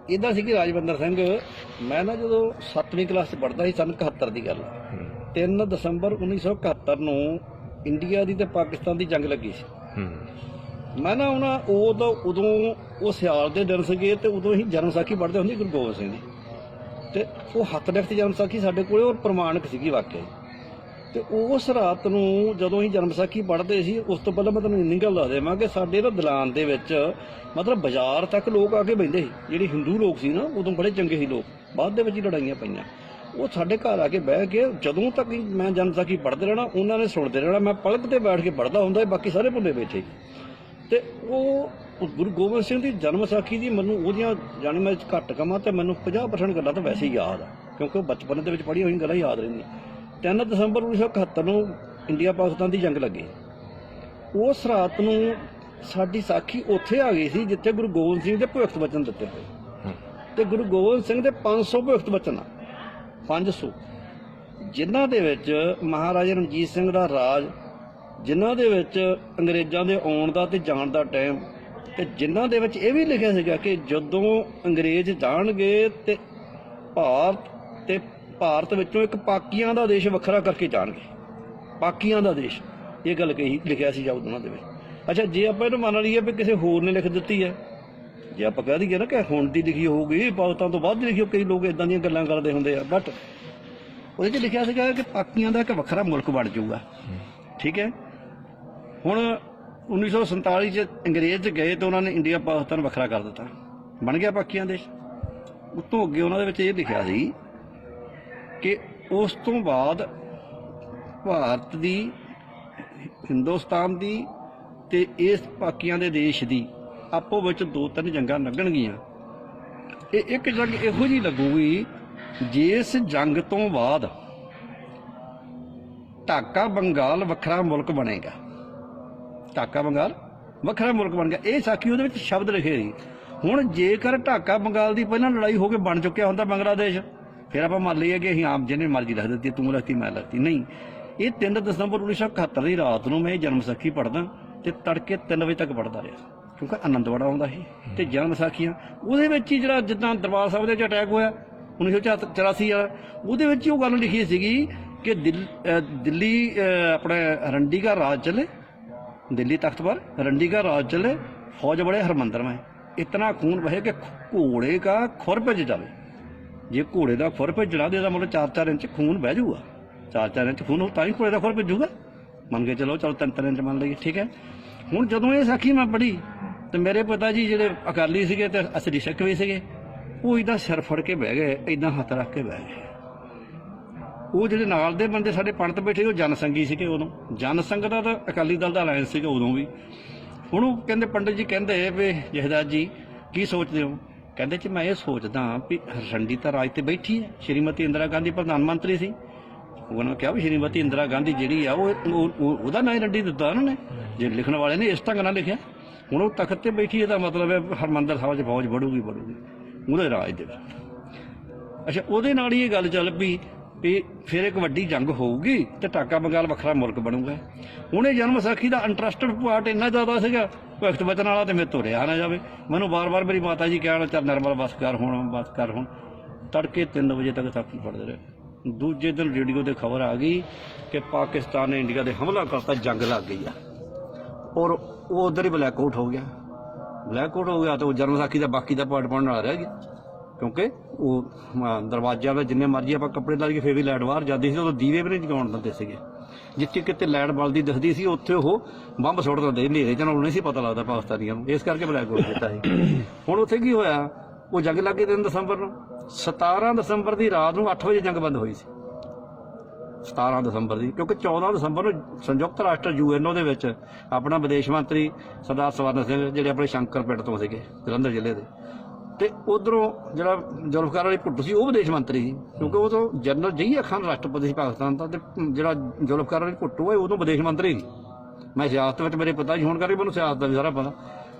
इदा सी राजविंदर सिंह, मैं ना जो 7वीं क्लास पढ़ता ही सन 71 की गल, 3 दसंबर 1971 ਨੂੰ इंडिया की तो पाकिस्तान की जंग लगी सी। मैं ना उदों वो सियाल के दिन से तो उदों ही जन्म साखी पढ़ते होंगे गुरु गोबिंद सिंह की, तो वो हत्थ लिखत जन्म साखी साढ़े को और प्रमाणिक सी वाकई। तो उस रात को जदों ही जन्म साखी पढ़ते सी, उस तो पहले मैं तुहानूं इन्नी गल दस देवां कि साडे ना दलान दे विच मतलब बाजार तक लोग आके बहिंदे सी, जिहड़े हिंदू लोग सी ना उदों बड़े चंगे सी लोग, बाद दे विच ही लड़ाइयां पईयां। वो साडे घर आके बह के जदों तक मैं जन्म साखी पढ़ते रहना, उन्होंने सुनते रहना, मैं पलक ते बैठ के पढ़ता हुंदा, बाकी सारे भुल्ले बैठे। तो वो गुरु गोबिंद सिंह की जन्म साखी की मैनूं ओहदियां जानी मैं घट कमां तो मैनूं 50% गल्लां तो वैसे ही याद आ, क्योंकि बचपन दे विच पढ़ी होई गल्लां याद रहिंदियां। 3 दसंबर 1971 ਨੂੰ इंडिया पाकिस्तान की जंग लगी। उस रात को साडी साखी उत्थे आ गई सी जिथे गुरु गोबिंद सिंह के भविष्य वचन दिते हुए, तो गुरु गोबिंद सिंह के 500 भविष्य वचन आ, 500 जिन्हां दे विच महाराजा रणजीत सिंह का राज, जिन्हां दे विच अंग्रेज़ां दे आउण दा ते जाण दा टाइम, ते जिन्हां दे विच इह वी लिखिया सीगा कि जदों अंग्रेज़ जाणगे ते भारत विचों एक पाकियां दा देश वखरा करके जाणगे, पाकियां दा देश, ये गल कही लिखिया सी जाऊ उन्हां दे विच। अच्छा, जे आपां इहनूं मंन लईए भी किसी होर ने लिख दित्ती है, जे आपां कह दईए ना कि हुण दी लिखी होऊगी, पाकिस्तान तो बाद दी लिखी, कई लोग इदां दीयां गल्लां करदे हुंदे आ, बट ਉਹਦੇ 'ਚ लिखिया ਸੀਗਾ कि पाकियां ਦਾ ਇੱਕ ਵੱਖਰਾ ਮੁਲਕ ਬਣ ਜਾਊਗਾ। ठीक है, ਹੁਣ 1947 'ਚ अंग्रेज़ गए तो उन्होंने इंडिया पाकिस्तान ਵੱਖਰਾ कर ਦਿੱਤਾ, बन गया पाकियां देश। उतों अगे उन्होंने विच ਇਹ लिखिया ਸੀ कि उस तो बाद भारत की, हिंदुस्तान की ते इस पाकियां दे देश की आपो विच 2-3 जंगां लगणगीਆਂ। एक जंग इहो जी लगूगी जिस जंग तो बाद ढाका बंगाल वखरा मुल्क बनेगा, ढाका बंगाल वखरा मुल्क बन गया। ये साखी उहदे विच शब्द लिखे सी। हुण जेकर ढाका बंगाल की पहलां लड़ाई हो के बन चुकिया हुंदा बांग्लादेश, फिर आप मान लीए कि आम जिन्हें मर्जी लिख दी, तू लिखती मैं लिखती, नहीं। ये 3 दसंबर 1971 की रात को मैं जन्म साखी पढ़दा तो तड़के 3 बजे तक पढ़ता रहा, क्योंकि आनंद बड़ा आता है। तो जन्म साखियां उहदे विच ही जिहड़ा जिद्दां दरबार साहिब दे अटैक होया 1984 वाला, उहदे विच ही गल लिखी सीगी कि दिल्ली अपने रंडी का राज चले, दिल्ली तख्त पर रंडी का राज चले, फौज बड़े हरमंदर में, इतना खून बहे कि घोड़े का खुर भज जाए। जे घोड़े का खुर भेजना तो मतलब 4-4 इंच खून बह जाऊगा, 4-4 इंच खून हो तां ही घोड़े का खुर भेजूगा, मन के चलो 3-3 इंच मान लीए। ठीक है, हुण जदों ये साखी मैं पढ़ी तो मेरे पिता जी जिहड़े अकाली सीगे ते असली सिख भी सीगे, वो इदां सिर फड़ के बह गए, इदां हत्थ रख के बह गए। वो जिहड़े नाल दे बंदे साडे पंडित बैठे वो जनसंघी सीगे, उदों जनसंघ दा तां अकाली दल दा अलायंस सीगा उदों भी। हुण वो कहंदे पंडित जी कहंदे भी जहदार जी की सोचदे हो, कहते जी मैं ये सोचदा भी रंडी तो राज ते बैठी है, श्रीमती इंदिरा गांधी प्रधानमंत्री सी, उन्होंने कहा भी श्रीमती इंदिरा गांधी जी आ वो नाम रंडी दिता उन्होंने, जो लिखने वाले ने इस ढंग नाल लिखिया। हुण वो तख्त ते बैठी है, मतलब है हरमंदर साहिब फौज बढ़ूगी ਉਹਦੇ ਰਾਜ ਦੇ ਵਿੱਚ। अच्छा, ਉਹਦੇ ਨਾਲ ही ये गल चल पई भी फिर एक वड्डी जंग होगी तो ढाका बंगाल वखरा मुल्क बनूगा। हुण ये जन्म साखी का इंटरस्टड पार्ट इन्ना ज़्यादा सीगा, भगत बचन वाला तो मेरे तो रिहा ना जाए। मैनूं बार बार मेरी माता जी कहना चल नरमल बस कर हुण, तड़के 3 बजे तक साखी पढ़ते रहे। दूजे दिन रेडियो से खबर आ गई कि पाकिस्तान ने इंडिया पर हमला करता, जंग लग गई है, और वो उधर ही ब्लैकआउट हो गया। ब्लैकआउट हो गया तो जन्म साखी का बाकी का पार्ट पढ़ने वाला रह गया, क्योंकि वो दरवाजा में जिन्ने मर्जी आप कपड़े ला के फिर भी लाइट बाहर जाती थी, उदों दीवे भी नहीं जगाउण दिंदे सीगे। जिथे किते लाइट बलदी दिखदी सी उत्थे वो बंब सुੱਟ दिंदे, हनेरे च नहीं सी पता लगता पाकिस्तानियों नूं, इस करके ब्लैकआउट किया सी। हुण उत्थे की होया, वो जंग लग गई 3 दसंबर नूं। 17 दसंबर की रात नूं 8 बजे जंग बंद हुई सी, 17 दसंबर की, क्योंकि 14 दसंबर को संयुक्त राष्ट्र UNO दे विच अपना विदेश मंत्री सरदार सवर्ण सिंह जिहड़े अपने शंकर पिंड तो सीगे जलंधर जिले के, तो उधरों जिहड़ा जुल्फकार अली भुट्टो सी वो विदेश मंत्री सी, क्योंकि वो तो जनरल जहीर खान राष्ट्रपति सी पाकिस्तान का, तो जिहड़ा जुल्फकार अली भुट्टो है उदों विदेश मंत्री सी। मैं सियासत में मेरे पिता जी होने करके मैनूं सियासत का भी सारा पता।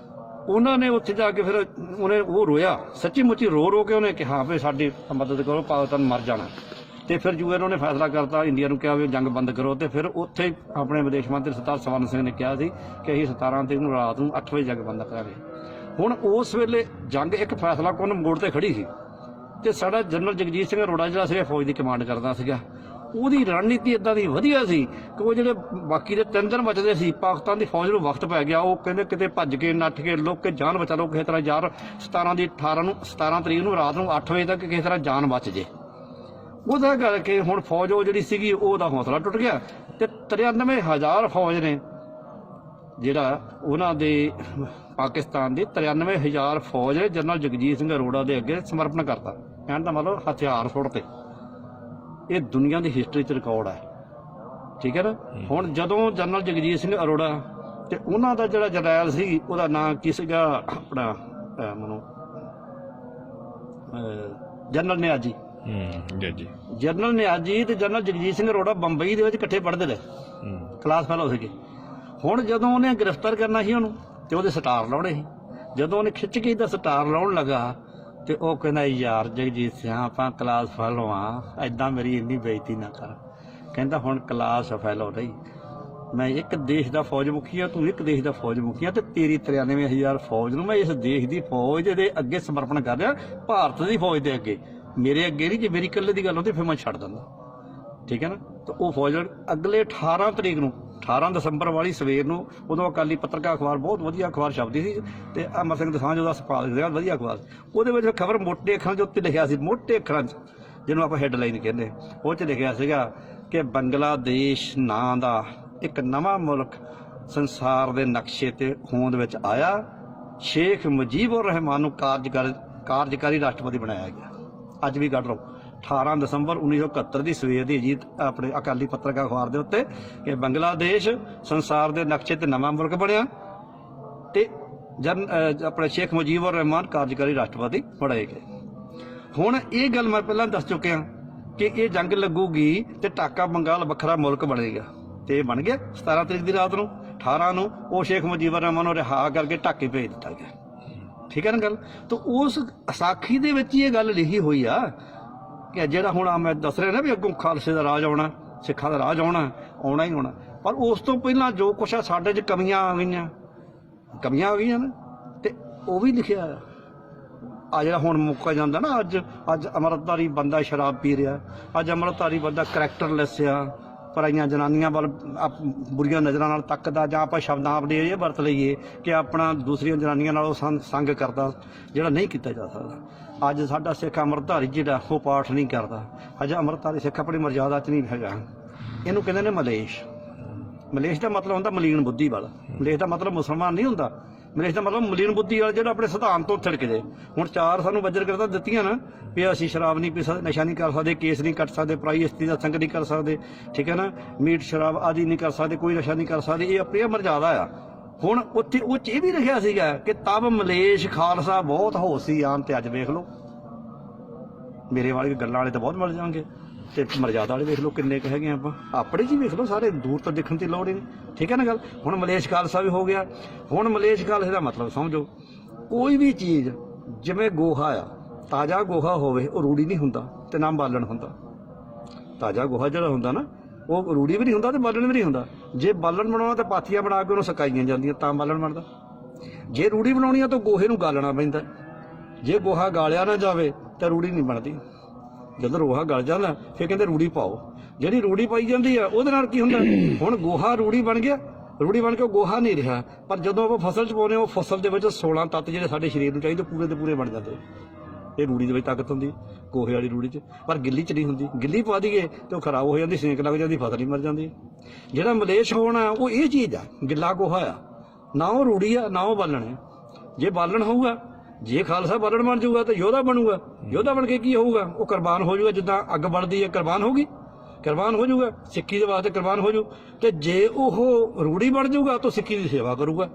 उन्होंने उत्थे जाके फिर उन्हें वो रोया, सच्ची मुच्ची रो के उन्हें कहा भी साडी मदद करो, पाकिस्तान मर जाना। तो फिर UNO ने फैसला करता, इंडिया को कहा भी जंग बंद करो। तो फिर उत्थे अपने विदेश मंत्री सरदार सवर्ण सिंह ने कहा कि असीं 17 तरीक नूं रात नूं 8 बजे जंग बंद करांगे। ਹੁਣ ਉਸ ਵੇਲੇ ਜੰਗ ਇੱਕ ਫੈਸਲਾ ਕੁੰਨ ਮੋੜ ਤੇ ਖੜੀ ਸੀ ਤੇ ਸਾਡਾ ਜਨਰਲ ਜਗਜੀਤ ਸਿੰਘ ਅਰੋੜਾ ਜਿਹੜਾ ਸੀਗਾ ਫੌਜ ਦੀ ਕਮਾਂਡ ਕਰਦਾ ਸੀਗਾ, ਉਹਦੀ ਰਣਨੀਤੀ ਇਦਾਂ ਦੀ ਵਧੀਆ ਸੀ ਕਿ ਉਹ ਜਿਹੜੇ ਬਾਕੀ ਦੇ 3 ਦਿਨ ਬਚਦੇ ਸੀ, ਪਾਕਿਸਤਾਨ ਦੀ ਫੌਜ ਨੂੰ ਵਕਤ ਪੈ ਗਿਆ, ਉਹ ਕਹਿੰਦੇ ਕਿਤੇ ਭੱਜ ਕੇ ਨੱਠ ਕੇ ਲੁੱਕ ਕੇ ਜਾਨ ਬਚਾ ਲਓ ਕਿਸੇ ਤਰ੍ਹਾਂ ਯਾਰ 17 ਤਰੀਕ ਨੂੰ ਰਾਤ ਨੂੰ 8 ਵਜੇ ਤੱਕ ਕਿਸੇ ਤਰ੍ਹਾਂ ਜਾਨ ਬਚ ਜੇ। ਉਹਦਾ ਕਰਕੇ ਹੁਣ ਫੌਜ ਉਹ ਜਿਹੜੀ ਸੀਗੀ ਉਹਦਾ ਹੌਸਲਾ ਟੁੱਟ ਗਿਆ ਤੇ 93,000 ਫੌਜ ਨੇ ਜਿਹੜਾ ਉਹਨਾਂ ਦੇ ਪਾਕਿਸਤਾਨ ਦੀ 93,000 ਫੌਜ ਨੇ ਜਨਰਲ ਜਗਜੀਤ ਸਿੰਘ ਅਰੋੜਾ ਦੇ ਅੱਗੇ ਸਮਰਪਣ ਕਰਤਾ। ਕਹਿਣ ਦਾ ਮਤਲਬ ਹਥਿਆਰ ਸੁੱਟਤੇ। ਇਹ ਦੁਨੀਆ ਦੀ ਹਿਸਟਰੀ 'ਚ ਰਿਕਾਰਡ ਹੈ, ਠੀਕ ਹੈ ਨਾ। ਹੁਣ ਜਦੋਂ ਜਨਰਲ ਜਗਜੀਤ ਸਿੰਘ ਅਰੋੜਾ ਤੇ ਉਹਨਾਂ ਦਾ ਜਿਹੜਾ ਜਰਨੈਲ ਸੀ, ਉਹਦਾ ਨਾਂ ਕੀ ਸੀਗਾ ਆਪਣਾ ਮੈਨੂੰ ਜਨਰਲ ਨਿਆਜੀ, ਜਨਰਲ ਨਿਆਜੀ ਤੇ ਜਨਰਲ ਜਗਜੀਤ ਸਿੰਘ ਅਰੋੜਾ ਬੰਬਈ ਦੇ ਵਿੱਚ ਇਕੱਠੇ ਪੜ੍ਹਦੇ ਰਹੇ, ਕਲਾਸ ਫੈਲੋ ਸੀਗੇ। ਹੁਣ ਜਦੋਂ ਉਹਨੇ ਗ੍ਰਿਫਤਾਰ ਕਰਨਾ ਸੀ ਉਹਨੂੰ ਤੇ ਉਹਦੇ ਸਟਾਰ ਲਾਉਣੇ ਸੀ, ਜਦੋਂ ਉਹਨੇ ਖਿੱਚ ਕੇ ਇਹਦਾ ਸਟਾਰ ਲਾਉਣ ਲੱਗਾ ਤੇ ਉਹ ਕਹਿੰਦਾ ਯਾਰ ਜਗਜੀਤ ਸਿੰਘ ਆਪਾਂ ਕਲਾਸ ਫੈਲੋ ਆ, ਏਦਾਂ ਮੇਰੀ ਇੰਨੀ ਬੇਇੱਜ਼ਤੀ ਨਾ ਕਰ। ਕਹਿੰਦਾ ਹੁਣ ਕਲਾਸ ਫੈਲੋ ਨਹੀਂ, ਮੈਂ ਇੱਕ ਦੇਸ਼ ਦਾ ਫੌਜ ਮੁਖੀ ਆ, ਤੂੰ ਇੱਕ ਦੇਸ਼ ਦਾ ਫੌਜ ਮੁਖੀ ਆ ਤੇ ਤੇਰੀ 93,000 ਫੌਜ ਨੂੰ ਮੈਂ ਇਸ ਦੇਸ਼ ਦੀ ਫੌਜ ਦੇ ਅੱਗੇ ਸਮਰਪਣ ਕਰ ਰਿਹਾ, ਭਾਰਤ ਦੀ ਫੌਜ ਦੇ ਅੱਗੇ, ਮੇਰੇ ਅੱਗੇ ਨਹੀਂ। ਜੇ ਮੇਰੀ ਇਕੱਲੇ ਦੀ ਗੱਲ ਹੁੰਦੀ ਫਿਰ ਮੈਂ ਛੱਡ ਦਿੰਦਾ, ਠੀਕ ਹੈ ਨਾ। ਤੇ ਉਹ ਫੌਜ ਅਗਲੇ 18 ਤਰੀਕ ਨੂੰ 18 ਦਸੰਬਰ ਵਾਲੀ ਸਵੇਰ ਨੂੰ, ਉਦੋਂ ਅਕਾਲੀ ਪੱਤਰਕਾਰ ਅਖਬਾਰ ਬਹੁਤ ਵਧੀਆ ਅਖਬਾਰ ਛਪਦੀ ਸੀ ਤੇ ਅਮਰ ਸਿੰਘ ਦਸਾਂਝ ਉਹਦਾ ਸੰਪਾਦਕ ਸੀਗਾ, ਵਧੀਆ ਅਖਬਾਰ। ਉਹਦੇ ਵਿੱਚ ਖਬਰ ਮੋਟੇ ਅੱਖਰਾਂ ਦੇ ਉੱਤੇ ਲਿਖਿਆ ਸੀ, ਮੋਟੇ ਅੱਖਰਾਂ 'ਚ ਜਿਹਨੂੰ ਆਪਾਂ ਹੈਡਲਾਈਨ ਕਹਿੰਦੇ, ਉਹ 'ਚ ਲਿਖਿਆ ਸੀਗਾ ਕਿ ਬੰਗਲਾਦੇਸ਼ ਨਾਂ ਦਾ ਇੱਕ ਨਵਾਂ ਮੁਲਕ ਸੰਸਾਰ ਦੇ ਨਕਸ਼ੇ ਤੇ ਹੋਂਦ ਵਿੱਚ ਆਇਆ, ਸ਼ੇਖ ਮੁਜੀਬੁਰ ਰਹਿਮਾਨ ਨੂੰ ਕਾਰਜਕਾਰੀ ਰਾਸ਼ਟਰਪਤੀ ਬਣਾਇਆ ਗਿਆ। ਅੱਜ ਵੀ ਕੱਢ ਲਓ 18 ਦਸੰਬਰ 1971 ਦੀ ਸਵੇਰ ਦੀ ਅਜੀਤ ਆਪਣੇ ਅਕਾਲੀ ਪੱਤਰਕਾਰ ਅਖਬਾਰ ਦੇ ਉੱਤੇ ਕਿ ਬੰਗਲਾਦੇਸ਼ ਸੰਸਾਰ ਦੇ ਨਕਸ਼ੇ ਤੇ ਨਵਾਂ ਮੁਲਕ ਬਣਿਆ ਤੇ ਆਪਣੇ ਸ਼ੇਖ ਮੁਜੀਬੁਰ ਰਹਿਮਾਨ ਕਾਰਜਕਾਰੀ ਰਾਸ਼ਟਰਪਤੀ ਬਣਾਏ ਗਏ। ਹੁਣ ਇਹ ਗੱਲ ਮੈਂ ਪਹਿਲਾਂ ਦੱਸ ਚੁੱਕਿਆ ਕਿ ਇਹ ਜੰਗ ਲੱਗੂਗੀ ਤੇ ਢਾਕਾ ਬੰਗਾਲ ਵੱਖਰਾ ਮੁਲਕ ਬਣੇਗਾ, ਤੇ ਇਹ ਬਣ ਗਿਆ। 17 ਤਰੀਕ ਦੀ ਰਾਤ ਨੂੰ 18 ਨੂੰ ਉਹ ਸ਼ੇਖ ਮੁਜੀਬੁਰ ਰਹਿਮਾਨ ਨੂੰ ਰਿਹਾ ਕਰਕੇ ਢਾਕੇ ਭੇਜ ਦਿੱਤਾ ਗਿਆ, ਠੀਕ ਹੈ ਨਾ ਗੱਲ। ਤਾਂ ਉਸ ਸਾਖੀ ਦੇ ਵਿੱਚ ਇਹ ਗੱਲ ਲਿਖੀ ਹੋਈ ਆ ਕਿ ਜਿਹੜਾ ਹੁਣ ਮੈਂ ਦੱਸ ਰਿਹਾ ਨਾ ਵੀ ਅੱਗੋਂ ਖਾਲਸੇ ਦਾ ਰਾਜ ਆਉਣਾ, ਸਿੱਖਾਂ ਦਾ ਰਾਜ ਆਉਣਾ ਹੀ ਆਉਣਾ, ਪਰ ਉਸ ਤੋਂ ਪਹਿਲਾਂ ਜੋ ਕੁਛ ਆ ਸਾਡੇ 'ਚ ਕਮੀਆਂ ਆ ਗਈਆਂ ਨਾ, ਤੇ ਉਹ ਵੀ ਲਿਖਿਆ ਆ। ਜਿਹੜਾ ਹੁਣ ਮੁੱਕਾ ਜਾਂਦਾ ਨਾ, ਅੱਜ ਅੰਮ੍ਰਿਤਧਾਰੀ ਬੰਦਾ ਸ਼ਰਾਬ ਪੀ ਰਿਹਾ, ਅੱਜ ਅੰਮ੍ਰਿਤਧਾਰੀ ਬੰਦਾ ਕਰੈਕਟਰਲੈਸ ਆ, ਪਰਾਈਆਂ ਜਨਾਨੀਆਂ ਵੱਲ ਬੁਰੀਆਂ ਨਜ਼ਰਾਂ ਨਾਲ ਤੱਕਦਾ, ਜਾਂ ਆਪਾਂ ਸ਼ਬਦਾਂ ਆਪਣੇ ਇਹ ਵਰਤ ਲਈਏ ਕਿ ਆਪਣਾ ਦੂਸਰੀਆਂ ਜਨਾਨੀਆਂ ਨਾਲੋਂ ਸੰਗ ਕਰਦਾ, ਜਿਹੜਾ ਨਹੀਂ ਕੀਤਾ ਜਾ ਸਕਦਾ। ਅੱਜ ਸਾਡਾ ਸਿੱਖ ਅੰਮ੍ਰਿਤਧਾਰੀ ਜਿਹੜਾ ਉਹ ਪਾਠ ਨਹੀਂ ਕਰਦਾ, ਅੱਜ ਅੰਮ੍ਰਿਤਧਾਰੀ ਸਿੱਖ ਆਪਣੀ ਮਰਜ਼ਾਦਾ 'ਚ ਨਹੀਂ ਹੈਗਾ। ਇਹਨੂੰ ਕਹਿੰਦੇ ਨੇ ਮਲੇਸ਼। ਮਲੇਸ਼ ਦਾ ਮਤਲਬ ਹੁੰਦਾ ਮਲੀਨ ਬੁੱਧੀ ਵਾਲਾ। ਮਲੇਸ਼ ਦਾ ਮਤਲਬ ਮੁਸਲਮਾਨ ਨਹੀਂ ਹੁੰਦਾ, ਮਲੇਸ਼ ਦਾ ਮਤਲਬ ਮਲੀਨ ਬੁੱਧੀ ਵਾਲਾ, ਜਿਹੜਾ ਆਪਣੇ ਸਿਧਾਂਤ ਤੋਂ ਥਿੜਕ ਜੇ। ਹੁਣ 4 ਸਾਨੂੰ ਵਜਰ ਕਰਦਾ ਦਿੱਤੀਆਂ ਨਾ ਵੀ ਅਸੀਂ ਸ਼ਰਾਬ ਨਹੀਂ ਪੀ ਸਕਦੇ, ਨਸ਼ਾ ਨਹੀਂ ਕਰ ਸਕਦੇ, ਕੇਸ ਨਹੀਂ ਕੱਟ ਸਕਦੇ, ਪਰਾਈ ਇਸਤਰੀ ਦਾ ਸੰਗ ਨਹੀਂ ਕਰ ਸਕਦੇ, ਠੀਕ ਹੈ ਨਾ, ਮੀਟ ਸ਼ਰਾਬ ਆਦਿ ਨਹੀਂ ਕਰ ਸਕਦੇ, ਕੋਈ ਨਸ਼ਾ ਨਹੀਂ ਕਰ ਸਕਦੇ, ਇਹ ਆਪਣੀ ਮਰਜ਼ਾਦਾ ਆ। ਹੁਣ ਉੱਥੇ ਉਹ 'ਚ ਇਹ ਵੀ ਲਿਖਿਆ ਸੀਗਾ ਕਿ ਤਬ ਮਲੇਸ਼ ਖਾਲਸਾ ਬਹੁਤ ਹੋਸ਼ ਸੀ ਆਮ, ਤੇ ਅੱਜ ਵੇਖ ਲਓ ਮੇਰੇ ਵਾਲੇ ਗੱਲਾਂ ਵਾਲੇ ਤਾਂ ਬਹੁਤ ਮਿਲ ਜਾਣਗੇ ਤੇ ਮਰਜ਼ਾਦਾ ਵਾਲੇ ਵੇਖ ਲਓ ਕਿੰਨੇ ਕੁ ਹੈਗੇ ਆਪਾਂ, ਆਪਣੇ 'ਚ ਹੀ ਵੇਖ ਲਓ, ਸਾਰੇ ਦੂਰ ਤੋਂ ਦੇਖਣ ਦੀ ਲੋੜ ਹੀ ਨਹੀਂ, ਠੀਕ ਹੈ ਨਾ ਗੱਲ। ਹੁਣ ਮਲੇਸ਼ ਖਾਲਸਾ ਵੀ ਹੋ ਗਿਆ। ਹੁਣ ਮਲੇਸ਼ ਖਾਲਸੇ ਦਾ ਮਤਲਬ ਸਮਝੋ, ਕੋਈ ਵੀ ਚੀਜ਼ ਜਿਵੇਂ ਗੋਹਾ ਆ, ਤਾਜ਼ਾ ਗੋਹਾ ਹੋਵੇ ਉਹ ਰੂੜੀ ਨਹੀਂ ਹੁੰਦਾ ਤੇ ਨਾ ਬਾਲਣ ਹੁੰਦਾ। ਤਾਜ਼ਾ ਗੋਹਾ ਜਿਹੜਾ ਹੁੰਦਾ ਨਾ ਉਹ ਰੂੜੀ ਵੀ ਨਹੀਂ ਹੁੰਦਾ ਤੇ ਬਾਲਣ ਵੀ ਨਹੀਂ ਹੁੰਦਾ। ਜੇ ਬਾਲਣ ਬਣਾਉਣਾ ਤਾਂ ਪਾਥੀਆਂ ਬਣਾ ਕੇ ਉਹਨੂੰ ਸੁਕਾਈਆਂ ਜਾਂਦੀਆਂ ਤਾਂ ਬਾਲਣ ਬਣਦਾ। ਜੇ ਰੂੜੀ ਬਣਾਉਣੀ ਆ ਤਾਂ ਗੋਹੇ ਨੂੰ ਗਾਲਣਾ ਪੈਂਦਾ। ਜੇ ਗੋਹਾ ਗਾਲਿਆ ਨਾ ਜਾਵੇ ਤਾਂ ਰੂੜੀ ਨਹੀਂ ਬਣਦੀ। ਜਦੋਂ ਗੋਹਾ ਗਲ ਜਾਂਦਾ ਫਿਰ ਕਹਿੰਦੇ ਰੂੜੀ ਪਾਓ। ਜਿਹੜੀ ਰੂੜੀ ਪਾਈ ਜਾਂਦੀ ਆ ਉਹਦੇ ਨਾਲ ਕੀ ਹੁੰਦਾ, ਹੁਣ ਗੋਹਾ ਰੂੜੀ ਬਣ ਗਿਆ, ਰੂੜੀ ਬਣ ਕੇ ਉਹ ਗੋਹਾ ਨਹੀਂ ਰਿਹਾ, ਪਰ ਜਦੋਂ ਆਪਾਂ ਫਸਲ 'ਚ ਪਾਉਂਦੇ ਉਹ ਫਸਲ ਦੇ ਵਿੱਚ 16 ਤੱਤ ਜਿਹੜੇ ਸਾਡੇ ਸਰੀਰ ਨੂੰ ਚਾਹੀਦੇ ਪੂਰੇ ਦੇ ਪੂਰੇ ਬਣ ਜਾਂਦੇ। ਇਹ ਰੂੜੀ ਦੇ ਵਿੱਚ ਤਾਕਤ ਹੁੰਦੀ, ਗੋਹੇ ਵਾਲੀ ਰੂੜੀ 'ਚ, ਪਰ ਗਿੱਲੀ 'ਚ ਨਹੀਂ ਹੁੰਦੀ। ਗਿੱਲੀ ਪਾ ਦਈਏ ਤੇ ਉਹ ਖਰਾਬ ਹੋ ਜਾਂਦੀ, ਸੇਕ ਲੱਗ ਜਾਂਦੀ, ਫਸਲ ਹੀ ਮਰ ਜਾਂਦੀ। ਜਿਹੜਾ ਮਲੇਸ਼ ਹੋਣਾ ਉਹ ਇਹ ਚੀਜ਼ ਆ, ਗਿੱਲਾ ਗੋਹਾ ਆ, ਨਾ ਉਹ ਰੂੜੀ ਆ ਨਾ ਉਹ ਬਾਲਣ ਹੈ। ਜੇ ਬਾਲਣ ਹੋਊਗਾ, ਜੇ ਖਾਲਸਾ ਬਾਲਣ ਬਣ ਜਾਊਗਾ ਤਾਂ ਯੋਧਾ ਬਣੂਗਾ। ਯੋਧਾ ਬਣ ਕੇ ਕੀ ਹੋਊਗਾ, ਉਹ ਕੁਰਬਾਨ ਹੋ ਜਾਊਗਾ। ਜਿੱਦਾਂ ਅੱਗ ਬਲਦੀ ਹੈ ਕੁਰਬਾਨ ਹੋ ਗਈ, ਕੁਰਬਾਨ ਹੋ ਜਾਊਗਾ, ਸਿੱਖੀ ਦੇ ਵਾਸਤੇ ਕੁਰਬਾਨ ਹੋ ਜਾਊ। ਤੇ ਜੇ ਉਹ ਰੂੜੀ ਬਣ ਜਾਊਗਾ ਤਾਂ ਸਿੱਖੀ ਦੀ ਸੇਵਾ ਕਰੂਗਾ,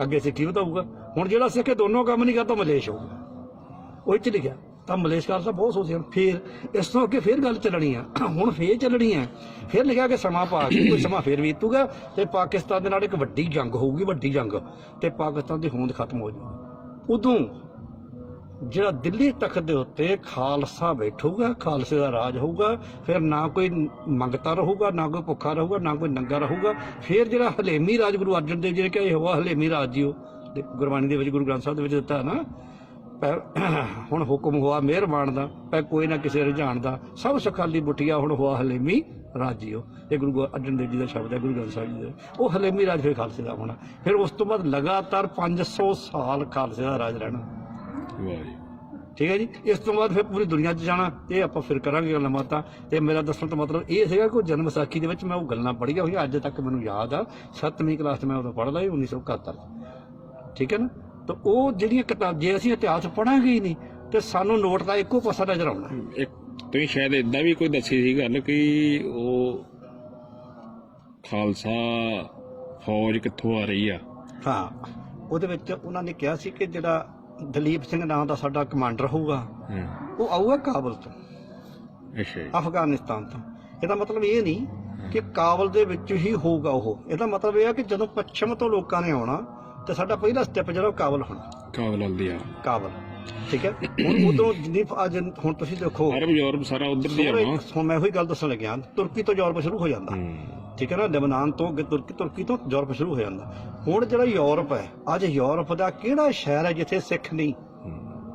ਅੱਗੇ ਸਿੱਖੀ ਵਧਾਊਗਾ। ਹੁਣ ਜਿਹੜਾ ਸਿੱਖ ਇਹ ਦੋਨੋਂ ਕੰਮ ਨਹੀਂ ਕਰਦਾ ਮਲੇਸ਼ ਹੋਊਗਾ। ਉਹ 'ਚ ਲਿਖਿਆ ਤਾਂ ਮਲੇਸ਼ ਖਾਲਸਾ ਬਹੁਤ ਸੋਚਿਆ। ਫਿਰ ਇਸ ਤੋਂ ਅੱਗੇ ਫਿਰ ਗੱਲ ਚੱਲਣੀ ਆ, ਹੁਣ ਫੇਰ ਚੱਲਣੀ ਆ। ਫਿਰ ਲਿਖਿਆ ਕਿ ਸਮਾਂ ਪਾ ਕੇ ਕੋਈ ਸਮਾਂ ਫੇਰ ਬੀਤੂਗਾ ਤੇ ਪਾਕਿਸਤਾਨ ਦੇ ਨਾਲ ਇੱਕ ਵੱਡੀ ਜੰਗ ਹੋਊਗੀ, ਵੱਡੀ ਜੰਗ, ਤੇ ਪਾਕਿਸਤਾਨ ਦੀ ਹੋਂਦ ਖਤਮ ਹੋ ਜਾਊਗੀ। ਉਦੋਂ ਜਿਹੜਾ ਦਿੱਲੀ ਤਖਤ ਦੇ ਉੱਤੇ ਖਾਲਸਾ ਬੈਠੂਗਾ, ਖਾਲਸੇ ਦਾ ਰਾਜ ਹੋਊਗਾ। ਫਿਰ ਨਾ ਕੋਈ ਮੰਗਤਾ ਰਹੂਗਾ, ਨਾ ਕੋਈ ਭੁੱਖਾ ਰਹੂਗਾ, ਨਾ ਕੋਈ ਨੰਗਾ ਰਹੂਗਾ। ਫਿਰ ਜਿਹੜਾ ਹਲੇਮੀ ਰਾਜ ਗੁਰੂ ਅਰਜਨ ਦੇਵ ਜੀ ਨੇ ਕਿਹਾ ਇਹ ਹੋਆ ਹਲੇਮੀ ਰਾਜ ਜੀ, ਉਹ ਗੁਰਬਾਣੀ ਦੇ ਵਿੱਚ ਗੁਰੂ ਗ੍ਰੰਥ ਸਾਹਿਬ ਦੇ ਵਿੱਚ ਦਿੱਤਾ ਨਾ, ਹੁਣ ਹੁਕਮ ਹੋਆ ਮਿਹਰਬਾਨ ਦਾ, ਪੈ ਕੋਈ ਨਾ ਕਿਸੇ ਰੁਝਾਨ ਦਾ, ਸਭ ਸਖਾਲੀ ਬੁੱਟੀਆ ਹੁਣ ਹੋਆ ਹਲੇਮੀ ਰਾਜੀਓ। ਇਹ ਗੁਰੂ ਅਰਜਨ ਦੇਵ ਜੀ ਦਾ ਸ਼ਬਦ ਹੈ ਗੁਰੂ ਗ੍ਰੰਥ ਸਾਹਿਬ ਜੀ ਦਾ। ਉਹ ਹਲੇਮੀ ਰਾਜ ਫਿਰ ਖਾਲਸੇ ਦਾ ਹੋਣਾ। ਫਿਰ ਉਸ ਤੋਂ ਬਾਅਦ ਲਗਾਤਾਰ 500 ਸਾਲ ਖਾਲਸੇ ਦਾ ਰਾਜ ਰਹਿਣਾ। ਠੀਕ ਹੈ ਜੀ। ਇਸ ਤੋਂ ਬਾਅਦ ਫਿਰ ਪੂਰੀ ਦੁਨੀਆ 'ਚ ਜਾਣਾ। ਇਹ ਆਪਾਂ ਫਿਰ ਕਰਾਂਗੇ ਗੱਲਾਂ ਬਾਤਾਂ। ਤੇ ਮੇਰਾ ਦੱਸਣ ਦਾ ਮਤਲਬ ਇਹ ਸੀਗਾ ਕਿ ਜਨਮ ਵਿਸਾਖੀ ਦੇ ਵਿੱਚ ਮੈਂ ਉਹ ਗੱਲਾਂ ਪੜ੍ਹੀਆਂ ਹੋਈਆਂ, ਅੱਜ ਤੱਕ ਮੈਨੂੰ ਯਾਦ ਆ। 7ਵੀਂ ਕਲਾਸ 'ਚ ਮੈਂ ਉਦੋਂ ਪੜ੍ਹਦਾ ਸੀ 1971। ਠੀਕ ਹੈ ਨਾ। ਤਾਂ ਉਹ ਜਿਹੜੀਆਂ ਕਿਤਾਬ, ਜੇ ਅਸੀਂ ਇਤਿਹਾਸ ਪੜ੍ਹਾਂਗੇ ਹੀ ਨਹੀਂ ਤੇ ਸਾਨੂੰ ਨੋਟ ਦਾ ਇੱਕੋ ਪਾਸਾ ਨਜ਼ਰ ਆਉਣਾ। ਤੁਸੀਂ ਸ਼ਾਇਦ ਏਦਾਂ ਵੀ ਕੋਈ ਦੱਸੀ ਸੀ ਗੱਲ ਕਿ ਉਹ ਖਾਲਸਾ ਫੌਜ ਕਿੱਥੋਂ ਆ ਰਹੀ ਆ। ਹਾਂ, ਉਹਦੇ ਵਿੱਚ ਉਹਨਾਂ ਨੇ ਕਿਹਾ ਸੀ ਕਿ ਜਿਹੜਾ ਦਲੀਪ ਸਿੰਘ ਨਾਂ ਦਾ ਸਾਡਾ ਕਮਾਂਡਰ ਹੋਊਗਾ ਉਹ ਆਊਗਾ ਕਾਬਲ ਤੋਂ, ਅਫਗਾਨਿਸਤਾਨ ਤੋਂ। ਇਹਦਾ ਮਤਲਬ ਇਹ ਨਹੀਂ ਕਿ ਕਾਬਲ ਦੇ ਵਿੱਚ ਹੀ ਹੋਊਗਾ ਉਹ। ਇਹਦਾ ਮਤਲਬ ਇਹ ਆ ਕਿ ਜਦੋਂ ਪੱਛਮ ਤੋਂ ਲੋਕਾਂ ਨੇ ਆਉਣਾ ਤੇ ਸਾਡਾ ਪਹਿਲਾ ਸਟੈਪ ਜਿਹੜਾ ਉਹ ਕਾਬਲ ਹੋਣਾ। ਕਾਬਲ ਠੀਕ ਹੈ। ਹੁਣ ਉਦੋਂ ਜਿੰਨੀ ਅੱਜ ਹੁਣ ਤੁਸੀਂ ਦੇਖੋ ਅਰਬ ਯੂਰਪ ਸਾਰਾ ਉਧਰ ਦੀ ਆਉਣਾ। ਹੁਣ ਮੈਂ ਉਹੀ ਗੱਲ ਦੱਸਣ ਲੱਗਿਆ, ਤੁਰਕੀ ਤੋਂ ਯੂਰਪ ਸ਼ੁਰੂ ਹੋ ਜਾਂਦਾ। ਠੀਕ ਹੈ ਨਾ। ਲੈਬਨਾਨ ਤੋਂ ਅੱਗੇ ਤੁਰਕੀ ਤੋਂ ਯੂਰਪ ਸ਼ੁਰੂ ਹੋ ਜਾਂਦਾ। ਹੁਣ ਜਿਹੜਾ ਯੂਰਪ ਹੈ, ਅੱਜ ਯੂਰਪ ਦਾ ਕਿਹੜਾ ਸ਼ਹਿਰ ਹੈ ਜਿੱਥੇ ਸਿੱਖ ਨਹੀਂ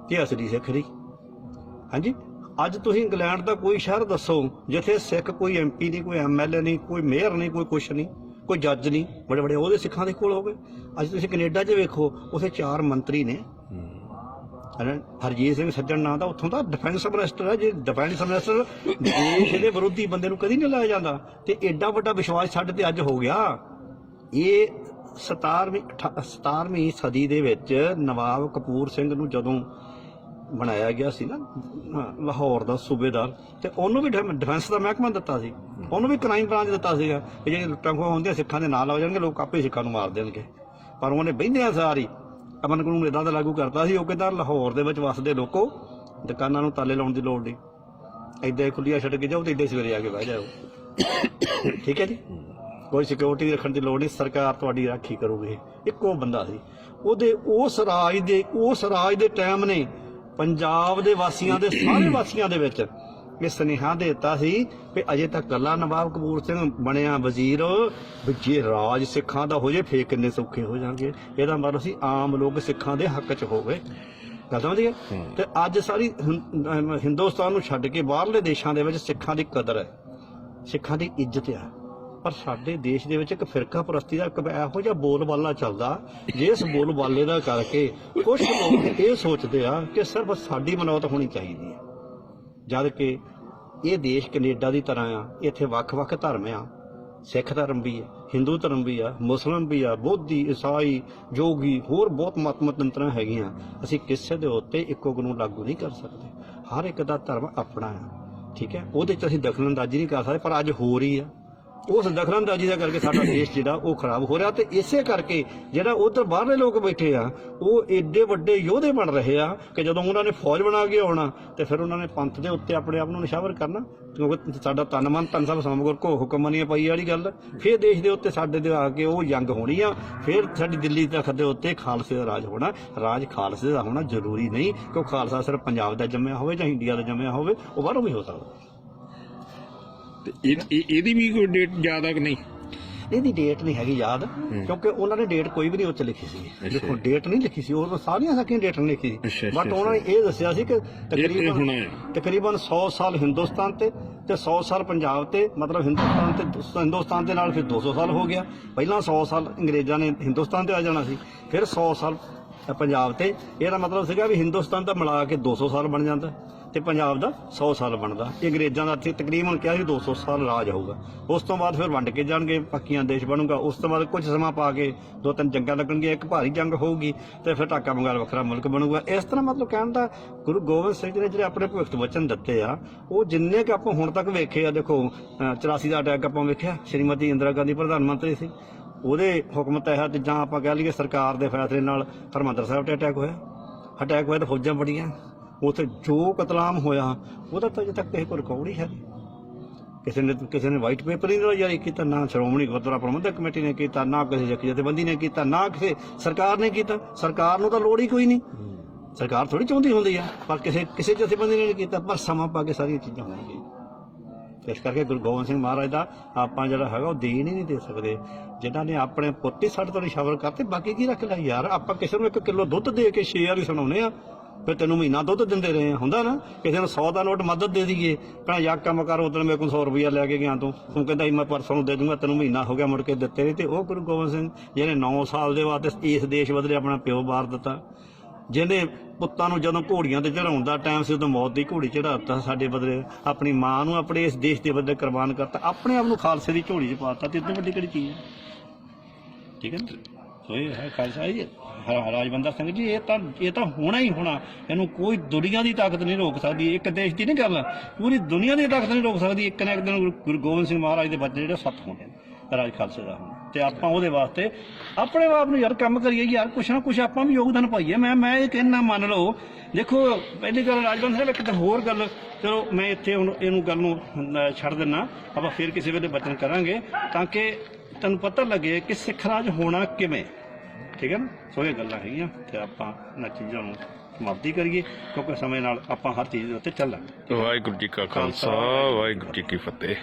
ਤੇ ਅਸਲੀ ਸਿੱਖ ਨਹੀਂ? ਹਾਂਜੀ, ਅੱਜ ਤੁਸੀਂ ਇੰਗਲੈਂਡ ਦਾ ਕੋਈ ਸ਼ਹਿਰ ਦੱਸੋ ਜਿੱਥੇ ਸਿੱਖ ਕੋਈ MP ਨਹੀਂ, ਕੋਈ MLA ਨਹੀਂ, ਕੋਈ ਮੇਅਰ ਨਹੀਂ, ਕੋਈ ਕੁਛ ਨਹੀਂ, ਕੋਈ ਜੱਜ ਨਹੀਂ, ਬੜੇ ਬੜੇ ਉਹਦੇ ਸਿੱਖਾਂ ਦੇ ਕੋਲ ਹੋ ਗਏ। ਅੱਜ ਤੁਸੀਂ ਕੈਨੇਡਾ 'ਚ ਵੇਖੋ, ਉੱਥੇ 4 ਮੰਤਰੀ ਨੇ। ਹਰਜੀਤ ਸਿੰਘ ਸੱਜਣ ਨਾਂ ਦਾ ਉੱਥੋਂ ਦਾ ਡਿਫੈਂਸ ਮਿਨਿਸਟਰ ਹੈ। ਜੇ ਡਿਫੈਂਸ ਮਿਨਿਸਟਰ ਦੇਸ਼ ਦੇ ਵਿਰੋਧੀ ਬੰਦੇ ਨੂੰ ਕਦੀ ਨਹੀਂ ਲਾਇਆ ਜਾਂਦਾ। ਤੇ ਐਡਾ ਵੱਡਾ ਵਿਸ਼ਵਾਸ ਸਾਡੇ ਤੇ ਅੱਜ ਹੋ ਗਿਆ। ਇਹ 17ਵੀਂ ਸਦੀ ਦੇ ਵਿੱਚ ਨਵਾਬ ਕਪੂਰ ਸਿੰਘ ਨੂੰ ਜਦੋਂ ਬਣਾਇਆ ਗਿਆ ਸੀ ਨਾ ਲਾਹੌਰ ਦਾ ਸੂਬੇਦਾਰ, ਤੇ ਉਹਨੂੰ ਵੀ ਡਿਫੈਂਸ ਦਾ ਮਹਿਕਮਾ ਦਿੱਤਾ ਸੀ, ਉਹਨੂੰ ਵੀ ਕ੍ਰਾਈਮ ਬ੍ਰਾਂਚ ਦਿੱਤਾ ਸੀਗਾ ਕਿ ਜਿਹੜੀਆਂ ਲੁੱਟਾਂ ਖੋਹਾਂ ਹੁੰਦੀਆਂ ਸਿੱਖਾਂ ਦੇ ਨਾਲ ਲੱਗ ਜਾਣਗੇ, ਲੋਕ ਆਪੇ ਸਿੱਖਾਂ ਨੂੰ ਮਾਰ ਦੇਣਗੇ। ਪਰ ਉਹਨੇ ਬਹਿੰਦਿਆਂ ਸਾਰੀ ਅਮਨ ਕਾਨੂੰਨ ਇੱਦਾਂ ਦਾ ਲਾਗੂ ਕਰਤਾ ਸੀ। ਉਹ ਕਹਿੰਦਾ ਲਾਹੌਰ ਦੇ ਵਿੱਚ ਵਸਦੇ ਲੋਕੋ, ਦੁਕਾਨਾਂ ਨੂੰ ਤਾਲੇ ਲਾਉਣ ਦੀ ਲੋੜ ਨਹੀਂ, ਏਦਾਂ ਖੁੱਲੀਆਂ ਛੱਡ ਕੇ ਜਾਓ ਤੇ ਏਦਾਂ ਸਵੇਰੇ ਆ ਕੇ ਬਹਿ ਜਾਓ। ਠੀਕ ਹੈ ਜੀ। ਕੋਈ ਸਿਕਿਉਰਿਟੀ ਰੱਖਣ ਦੀ ਲੋੜ ਨਹੀਂ, ਸਰਕਾਰ ਤੁਹਾਡੀ ਰਾਖੀ ਕਰੂਗੀ। ਇੱਕੋ ਬੰਦਾ ਸੀ। ਉਹਦੇ ਉਸ ਰਾਜ ਦੇ ਟਾਈਮ ਨੇ ਪੰਜਾਬ ਦੇ ਵਾਸੀਆਂ ਦੇ ਸਾਰੇ ਵਾਸੀਆਂ ਦੇ ਵਿੱਚ ਇਹ ਸੁਨੇਹਾ ਦੇ ਦਿੱਤਾ ਸੀ ਕਿ ਅਜੇ ਤੱਕ ਗੱਲਾਂ ਨਵਾਬ ਕਪੂਰ ਸਿੰਘ ਬਣਿਆ ਵਜ਼ੀਰ, ਵੀ ਜੇ ਰਾਜ ਸਿੱਖਾਂ ਦਾ ਹੋ ਜੇ ਫੇਰ ਕਿੰਨੇ ਸੌਖੇ ਹੋ ਜਾਣਗੇ। ਇਹਦਾ ਮਤਲਬ ਸੀ ਆਮ ਲੋਕ ਸਿੱਖਾਂ ਦੇ ਹੱਕ 'ਚ ਹੋਵੇ। ਗੱਲ ਸਮਝੀਏ। ਤੇ ਅੱਜ ਸਾਰੀ ਹਿੰਦੁਸਤਾਨ ਨੂੰ ਛੱਡ ਕੇ ਬਾਹਰਲੇ ਦੇਸ਼ਾਂ ਦੇ ਵਿੱਚ ਸਿੱਖਾਂ ਦੀ ਕਦਰ ਹੈ, ਸਿੱਖਾਂ ਦੀ ਇੱਜ਼ਤ ਆ। ਪਰ ਸਾਡੇ ਦੇਸ਼ ਦੇ ਵਿੱਚ ਇੱਕ ਫਿਰਕਾ ਪ੍ਰਸਤੀ ਦਾ ਇੱਕ ਇਹੋ ਜਿਹਾ ਬੋਲਬਾਲਾ ਚੱਲਦਾ, ਜਿਸ ਬੋਲਬਾਲੇ ਦਾ ਕਰਕੇ ਕੁਝ ਲੋਕ ਇਹ ਸੋਚਦੇ ਆ ਕਿ ਸਿਰਫ ਸਾਡੀ ਮਨੌਤ ਹੋਣੀ ਚਾਹੀਦੀ ਹੈ, ਜਦ ਕਿ ਇਹ ਦੇਸ਼ ਕੈਨੇਡਾ ਦੀ ਤਰ੍ਹਾਂ ਆ। ਇੱਥੇ ਵੱਖ-ਵੱਖ ਧਰਮ ਆ, ਸਿੱਖ ਧਰਮ ਵੀ ਹੈ, ਹਿੰਦੂ ਧਰਮ ਵੀ ਆ, ਮੁਸਲਿਮ ਵੀ ਆ, ਬੋਧੀ, ਈਸਾਈ, ਜੋਗੀ, ਹੋਰ ਬਹੁਤ ਮਤੰਤਰਾਂ ਹੈਗੀਆਂ। ਅਸੀਂ ਕਿਸੇ ਦੇ ਉੱਤੇ ਇੱਕੋ ਕਾਨੂੰਨ ਲਾਗੂ ਨਹੀਂ ਕਰ ਸਕਦੇ। ਹਰ ਇੱਕ ਦਾ ਧਰਮ ਆਪਣਾ ਆ। ਠੀਕ ਹੈ। ਉਹਦੇ 'ਚ ਅਸੀਂ ਦਖਲਅੰਦਾਜ਼ੀ ਨਹੀਂ ਕਰ ਸਕਦੇ, ਪਰ ਅੱਜ ਹੋ ਰਹੀ ਆ। ਉਸ ਦਖਲਅੰਦਾਜ਼ੀ ਦਾ ਕਰਕੇ ਸਾਡਾ ਦੇਸ਼ ਜਿਹੜਾ ਉਹ ਖਰਾਬ ਹੋ ਰਿਹਾ। ਤੇ ਇਸੇ ਕਰਕੇ ਜਿਹੜਾ ਉਧਰ ਬਾਹਰਲੇ ਲੋਕ ਬੈਠੇ ਆ ਉਹ ਏਡੇ ਵੱਡੇ ਯੋਧੇ ਬਣ ਰਹੇ ਆ ਕਿ ਜਦੋਂ ਉਹਨਾਂ ਨੇ ਫੌਜ ਬਣਾ ਕੇ ਆਉਣਾ ਤੇ ਫਿਰ ਉਹਨਾਂ ਨੇ ਪੰਥ ਦੇ ਉੱਤੇ ਆਪਣੇ ਆਪ ਨੂੰ ਨਿਸ਼ਾਵਰ ਕਰਨਾ, ਕਿਉਂਕਿ ਸਾਡਾ ਤਨ ਮਨ ਧਨ ਸਭ ਸਮਗੁਰ ਕੋ ਹੁਕਮਨੀ ਪਾਈ ਵਾਲੀ ਗੱਲ। ਫਿਰ ਦੇਸ਼ ਦੇ ਉੱਤੇ ਸਾਡੇ ਦੇ ਆ ਕੇ ਉਹ ਜੰਗ ਹੋਣੀ ਆ। ਫਿਰ ਸਾਡੀ ਦਿੱਲੀ ਤਖਤ ਦੇ ਉੱਤੇ ਖਾਲਸੇ ਦਾ ਰਾਜ ਹੋਣਾ। ਰਾਜ ਖਾਲਸੇ ਦਾ ਹੋਣਾ ਜ਼ਰੂਰੀ ਨਹੀਂ ਕਿ ਉਹ ਖਾਲਸਾ ਸਿਰਫ ਪੰਜਾਬ ਦਾ ਜੰਮਿਆ ਹੋਵੇ ਜਾਂ ਇੰਡੀਆ ਦਾ ਜੰਮਿਆ ਹੋਵੇ, ਉਹ ਬਾਹਰੋਂ ਵੀ ਹੋ ਸਕਦਾ। ਇਹਦੀ ਵੀ ਕੋਈ ਡੇਟ ਯਾਦ ਆ ਕਿ ਨਹੀਂ? ਇਹਦੀ ਡੇਟ ਨਹੀਂ ਹੈਗੀ ਯਾਦ, ਕਿਉਂਕਿ ਉਹਨਾਂ ਨੇ ਡੇਟ ਕੋਈ ਵੀ ਨਹੀਂ ਉੱਥੇ ਲਿਖੀ ਸੀ। ਦੇਖੋ ਡੇਟ ਨਹੀਂ ਲਿਖੀ ਸੀ, ਉਹ ਸਾਰੀਆਂ ਸਾਖੀਆਂ ਡੇਟ ਨਹੀਂ ਲਿਖੀ ਸੀ। ਬਟ ਉਹਨਾਂ ਨੇ ਇਹ ਦੱਸਿਆ ਸੀ ਕਿ ਤਕਰੀਬਨ 100 ਸਾਲ ਹਿੰਦੁਸਤਾਨ ਤੇ 100 ਸਾਲ ਪੰਜਾਬ ਤੇ, ਮਤਲਬ ਹਿੰਦੁਸਤਾਨ ਦੇ ਨਾਲ ਫਿਰ 200 ਸਾਲ ਹੋ ਗਿਆ। ਪਹਿਲਾਂ 100 ਸਾਲ ਅੰਗਰੇਜ਼ਾਂ ਨੇ ਹਿੰਦੁਸਤਾਨ ਤੇ ਆ ਜਾਣਾ ਸੀ, ਫਿਰ 100 ਸਾਲ ਪੰਜਾਬ ਤੇ। ਇਹਦਾ ਮਤਲਬ ਸੀਗਾ ਵੀ ਹਿੰਦੁਸਤਾਨ ਦਾ ਮਿਲਾ ਕੇ 200 ਸਾਲ ਬਣ ਜਾਂਦਾ ਤੇ ਪੰਜਾਬ ਦਾ 100 ਸਾਲ ਬਣਦਾ। ਅੰਗਰੇਜ਼ਾਂ ਦਾ ਤਕਰੀਬਨ ਕਿਹਾ ਸੀ 200 ਸਾਲ ਰਾਜ ਹੋਊਗਾ। ਉਸ ਤੋਂ ਬਾਅਦ ਫਿਰ ਵੰਡ ਕੇ ਜਾਣਗੇ, ਪੱਕੀਆਂ ਦੇਸ਼ ਬਣੂਗਾ। ਉਸ ਤੋਂ ਬਾਅਦ ਕੁਝ ਸਮਾਂ ਪਾ ਕੇ 2-3 ਜੰਗਾਂ ਲੱਗਣਗੀਆਂ, ਇੱਕ ਭਾਰੀ ਜੰਗ ਹੋਊਗੀ ਤੇ ਫਿਰ ਢਾਕਾ ਬੰਗਾਲ ਵੱਖਰਾ ਮੁਲਕ ਬਣੂਗਾ। ਇਸ ਤਰ੍ਹਾਂ ਮਤਲਬ ਕਹਿਣ ਦਾ ਗੁਰੂ ਗੋਬਿੰਦ ਸਿੰਘ ਜੀ ਨੇ ਜਿਹੜੇ ਆਪਣੇ ਭਵਿੱਖ ਵਚਨ ਦਿੱਤੇ ਆ, ਉਹ ਜਿੰਨੇ ਕਿ ਆਪਾਂ ਹੁਣ ਤੱਕ ਵੇਖੇ ਆ। ਦੇਖੋ 84 ਦਾ ਅਟੈਕ ਆਪਾਂ ਵੇਖਿਆ, ਸ਼੍ਰੀਮਤੀ ਇੰਦਰਾ ਗਾਂਧੀ ਪ੍ਰਧਾਨ ਮੰਤਰੀ ਸੀ, ਉਹਦੇ ਹੁਕਮ ਤਹਿਤ ਜਾਂ ਆਪਾਂ ਕਹਿ ਲਈਏ ਸਰਕਾਰ ਦੇ ਫੈਸਲੇ ਨਾਲ ਹਰਿਮੰਦਰ ਸਾਹਿਬ ਤੇ ਅਟੈਕ ਹੋਇਆ ਤਾਂ ਫੌਜਾਂ ਬੜੀਆਂ। ਉੱਥੇ ਜੋ ਕਤਲਾਮ ਹੋਇਆ ਉਹਦਾ ਤਾਂ ਅਜੇ ਤੱਕ ਕਿਸੇ ਕੋਲ ਰਿਕਾਰਡ ਹੀ ਹੈ। ਕਿਸੇ ਨੇ ਵਾਈਟ ਪੇਪਰ ਹੀ ਨਹੀਂ ਜਾਰੀ ਕੀਤਾ, ਨਾ ਸ਼੍ਰੋਮਣੀ ਗੁਰਦੁਆਰਾ ਪ੍ਰਬੰਧਕ ਕਮੇਟੀ ਨੇ ਕੀਤਾ, ਨਾ ਕਿਸੇ ਸਿੱਖ ਜਥੇਬੰਦੀ ਨੇ ਕੀਤਾ, ਨਾ ਕਿਸੇ ਸਰਕਾਰ ਨੇ ਕੀਤਾ। ਸਰਕਾਰ ਨੂੰ ਤਾਂ ਲੋੜ ਹੀ ਕੋਈ ਨਹੀਂ, ਸਰਕਾਰ ਥੋੜੀ ਚਾਹੁੰਦੀ ਹੁੰਦੀ ਆ, ਪਰ ਕਿਸੇ ਜਥੇਬੰਦੀ ਨੇ ਨਹੀਂ ਕੀਤਾ। ਪਰ ਸਮਾਂ ਪਾ ਕੇ ਸਾਰੀਆਂ ਚੀਜ਼ਾਂ ਹੋਣਗੀਆਂ। ਇਸ ਕਰਕੇ ਗੁਰੂ ਗੋਬਿੰਦ ਸਿੰਘ ਮਹਾਰਾਜ ਦਾ ਆਪਾਂ ਜਿਹੜਾ ਹੈਗਾ ਉਹ ਦੇਣ ਹੀ ਨਹੀਂ ਦੇ ਸਕਦੇ। ਜਿਨ੍ਹਾਂ ਨੇ ਆਪਣੇ ਪੁੱਤ ਹੀ ਸਾਡੇ ਤੋਂ ਨਿਸ਼ਾਵਰ ਕਰਤੇ, ਬਾਕੀ ਕੀ ਰੱਖ ਲਿਆ ਯਾਰ। ਆਪਾਂ ਕਿਸੇ ਨੂੰ 1 ਕਿਲੋ ਦੁੱਧ ਦੇ ਕੇ 6 ਵਾਰੀ ਸੁਣਾਉਂਦੇ ਆ, ਫਿਰ ਤੈਨੂੰ ਮਹੀਨਾ ਦੁੱਧ ਦਿੰਦੇ ਰਹੇ ਆ, ਹੁੰਦਾ ਨਾ। ਕਿਸੇ ਨੂੰ 100 ਦਾ ਨੋਟ ਮਦਦ ਦੇ ਦਈਏ, ਭੈਣਾ ਯਾ ਕੰਮ ਕਰ, ਉਦੋਂ ਮੇਰੇ ਕੋਲ 100 ਰੁਪਇਆ ਲੈ ਕੇ ਗਿਆ ਤੂੰ ਕਹਿੰਦਾ ਸੀ ਮੈਂ ਪਰਸੋਂ ਨੂੰ ਦੇ ਦੂੰਗਾ, ਤੈਨੂੰ ਮਹੀਨਾ ਹੋ ਗਿਆ ਮੁੜ ਕੇ ਦਿੱਤੇ ਨਹੀਂ। ਤੇ ਉਹ ਗੁਰੂ ਗੋਬਿੰਦ ਸਿੰਘ ਜਿਹਨੇ 9 ਸਾਲ ਦੇ ਵਾਸਤੇ ਇਸ ਦੇਸ਼ ਬਦਲੇ ਆਪਣਾ ਪਿਓ ਵਾਰ ਦਿੱਤਾ, ਜਿਹਨੇ ਪੁੱਤਾਂ ਨੂੰ ਜਦੋਂ ਘੋੜੀਆਂ ਤੇ ਚੜਾਉਣ ਦਾ ਟਾਈਮ ਸੀ ਉਦੋਂ ਮੌਤ ਦੀ ਘੋੜੀ ਚੜਾਤਾ ਸਾਡੇ ਬਦਲੇ, ਆਪਣੀ ਮਾਂ ਨੂੰ ਆਪਣੇ ਇਸ ਦੇਸ਼ ਦੇ ਬਦਲੇ ਕੁਰਬਾਨ ਕਰਤਾ, ਆਪਣੇ ਆਪ ਨੂੰ ਖਾਲਸੇ ਦੀ ਝੋਲੀ 'ਚ ਪਾਤਾ। ਤੇ ਇਤਨੀ ਵੱਡੀ ਕਿਹੜੀ ਚੀਜ਼ ਹੈ? ਠੀਕ ਹੈ ਨਾ। ਸੋ ਇਹ ਹੈ ਖਾਲਸਾ ਜੀ, ਰਾਜਵੰਦਰ ਸਿੰਘ ਜੀ। ਇਹ ਤਾਂ ਹੋਣਾ ਹੀ ਹੋਣਾ, ਇਹਨੂੰ ਕੋਈ ਦੁਨੀਆ ਦੀ ਤਾਕਤ ਨਹੀਂ ਰੋਕ ਸਕਦੀ। ਇੱਕ ਦੇਸ਼ ਦੀ ਨਹੀਂ ਗੱਲ, ਪੂਰੀ ਦੁਨੀਆ ਦੀ ਤਾਕਤ ਨਹੀਂ ਰੋਕ ਸਕਦੀ। ਇੱਕ ਨਾ ਇੱਕ ਦਿਨ ਗੁਰੂ ਗੋਬਿੰਦ ਸਿੰਘ ਮਹਾਰਾਜ ਦੇ ਬੱਚੇ ਜਿਹੜੇ 7 ਹੋਣੇ ਨੇ ਰਾਜ ਖਾਲਸੇ ਦਾ ਹੁਣ, ਤੇ ਆਪਾਂ ਉਹਦੇ ਵਾਸਤੇ ਆਪਣੇ ਆਪ ਨੂੰ ਯਾਰ ਕੰਮ ਕਰੀਏ ਯਾਰ, ਕੁਛ ਨਾ ਕੁਛ ਆਪਾਂ ਵੀ ਯੋਗਦਾਨ ਪਾਈਏ। ਮੈਂ ਇਹ ਕਹਿਣਾ, ਮੰਨ ਲਓ, ਦੇਖੋ ਪਹਿਲੀ ਗੱਲ ਰਾਜਵੰਦਰ ਸਿੰਘ, ਇੱਕ ਤਾਂ ਹੋਰ ਗੱਲ, ਚਲੋ ਮੈਂ ਇੱਥੇ ਹੁਣ ਇਹਨੂੰ ਗੱਲ ਨੂੰ ਛੱਡ ਦਿੰਦਾ, ਆਪਾਂ ਫਿਰ ਕਿਸੇ ਵੇਲੇ ਬਚਨ ਕਰਾਂਗੇ ਤਾਂ ਕਿ ਤੁਹਾਨੂੰ ਪਤਾ ਲੱਗੇ ਕਿ ਸਿੱਖ ਰਾਜ ਹੋਣਾ ਕਿਵੇਂ। ਠੀਕ ਹੈ ਨਾ। ਸੋ ਇਹ ਗੱਲਾਂ ਹੈਗੀਆਂ, ਤੇ ਆਪਾਂ ਇਹਨਾਂ ਚੀਜ਼ਾਂ ਨੂੰ ਸਮਾਪਤੀ ਕਰੀਏ, ਕਿਉਂਕਿ ਸਮੇਂ ਨਾਲ ਆਪਾਂ ਹਰ ਚੀਜ਼ ਦੇ ਉੱਤੇ ਚੱਲਾਂਗੇ। ਵਾਹਿਗੁਰੂ ਜੀ ਕਾ ਖਾਲਸਾ, ਵਾਹਿਗੁਰੂ ਜੀ ਕੀ ਫਤਿਹ।